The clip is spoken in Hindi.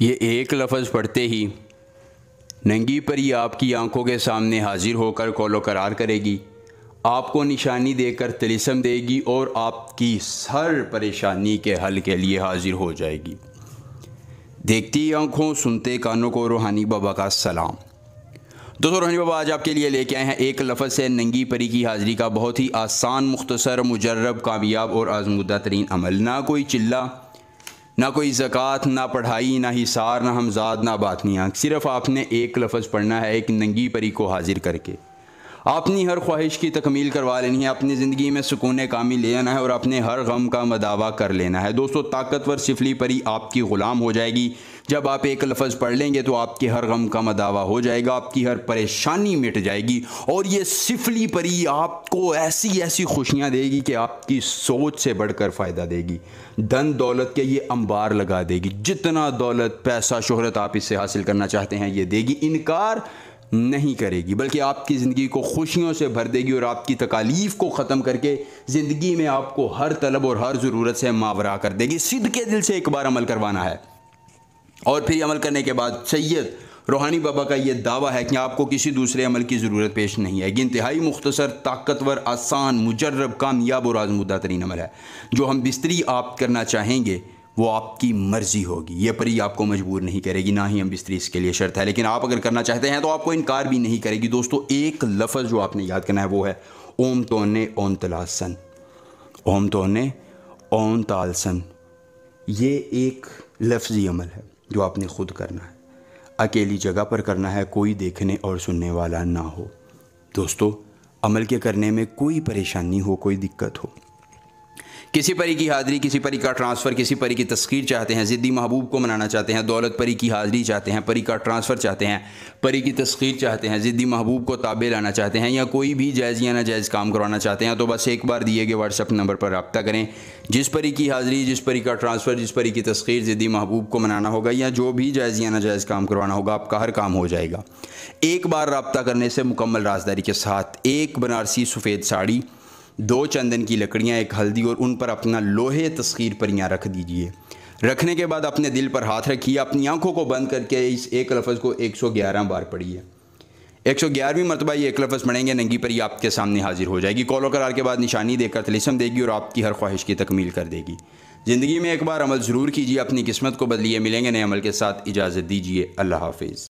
ये एक लफ्ज़ पढ़ते ही नंगी परी आपकी आंखों के सामने हाजिर होकर कौलो करार करेगी, आपको निशानी देकर तिलिस्म देगी और आपकी हर परेशानी के हल के लिए हाजिर हो जाएगी। देखती आंखों, सुनते कानों को रूहानी बाबा का सलाम। दोस्तों, रूहानी बाबा आज आपके लिए लेके आए हैं एक लफ्ज़ से नंगी परी की हाज़िरी का बहुत ही आसान, मुख्तसर, मुजर्रब, कामयाब और आज़मूदा तरीन अमल। ना कोई चिल्ला, ना कोई ज़कात, ना पढ़ाई, ना हिसार, ना हमजाद, ना बातनियाँ। सिर्फ़ आपने एक लफ्ज़ पढ़ना है, एक नंगी परी को हाजिर करके अपनी हर ख्वाहिश की तकमील करवा लेनी है, अपनी ज़िंदगी में सुकून कामिल ले आना है और अपने हर गम का मदावा कर लेना है। दोस्तों, ताकतवर सिफली परी आपकी ग़ुलाम हो जाएगी। जब आप एक लफ्ज़ पढ़ लेंगे तो आपके हर गम का मदावा हो जाएगा, आपकी हर परेशानी मिट जाएगी और ये सिफली परी आपको ऐसी ऐसी खुशियाँ देगी कि आपकी सोच से बढ़कर फ़ायदा देगी। धन दौलत के ये अंबार लगा देगी। जितना दौलत, पैसा, शोहरत आप इससे हासिल करना चाहते हैं ये देगी। इनकार नहीं करेगी, बल्कि आपकी ज़िंदगी को खुशियों से भर देगी और आपकी तकालीफ़ को ख़त्म करके ज़िंदगी में आपको हर तलब और हर ज़रूरत से मावरा कर देगी। सिद्ध के दिल से एक बार अमल करवाना है और फिर अमल करने के बाद सैयद रूहानी बाबा का ये दावा है कि आपको किसी दूसरे अमल की ज़रूरत पेश नहीं आएगी। इंतहाई मुख्तसर, ताकतवर, आसान, मुजर्रब, कामयाब और आज़मूदा तरीन अमल है। जो हम बिस्तरी आप करना चाहेंगे वो आपकी मर्ज़ी होगी। ये परी आपको मजबूर नहीं करेगी, ना ही हम बिस्तरी इसके लिए शर्त है। लेकिन आप अगर करना चाहते हैं तो आपको इनकार भी नहीं करेगी। दोस्तों, एक लफ्ज़ जो आपने याद करना है वो है ओम तोने ओम तलासन। ओम तोने ओम तालसन। ये एक लफ्ज़ी अमल है जो आपने ख़ुद करना है, अकेली जगह पर करना है, कोई देखने और सुनने वाला ना हो। दोस्तों, अमल के करने में कोई परेशानी हो, कोई दिक्कत हो, किसी परी की हाज़िरी, किसी परी का ट्रांसफ़र, किसी परी की तस्खीर चाहते हैं, ज़िद्दी महबूब को मनाना चाहते हैं, दौलत परी की हाज़िरी चाहते हैं, परी का ट्रांसफ़र चाहते हैं, परी की तस्खीर चाहते हैं, ज़िद्दी महबूब को ताबे लाना चाहते हैं या कोई भी जायज़ या नाजायज़ काम करवाना चाहते हैं, तो बस एक बार दिए गए व्हाट्सएप नंबर पर रब्ता करें। जिस परी की हाज़िरी, जिस परी का ट्रांसफ़र, जिस परी की तस्खीर ज़िद्दी महबूब को मनाना होगा या जो भी जायज़ या नाजायज़ काम करवाना होगा, आपका हर काम हो जाएगा। एक बार रब्ता करने से मुकम्मल राज़दारी के साथ एक बनारसी सफ़ेद साड़ी, 2 चंदन की लकड़ियाँ, 1 हल्दी और उन पर अपना लोहे तस्खीर परियाँ रख दीजिए। रखने के बाद अपने दिल पर हाथ रखिए, अपनी आंखों को बंद करके इस एक लफ्ज़ को 111 बार पढ़िए। 111वीं मरतबा ये एक लफ्ज़ पढ़ेंगे, नंगी परी आपके सामने हाजिर हो जाएगी। कौलो करार के बाद निशानी देकर तिलिस्म देगी और आपकी हर ख्वाहिश की तकमील कर देगी। ज़िंदगी में एक बार अमल ज़रूर कीजिए, अपनी किस्मत को बदलिए। मिलेंगे नए अमल के साथ, इजाज़त दीजिए। अल्लाह हाफिज़।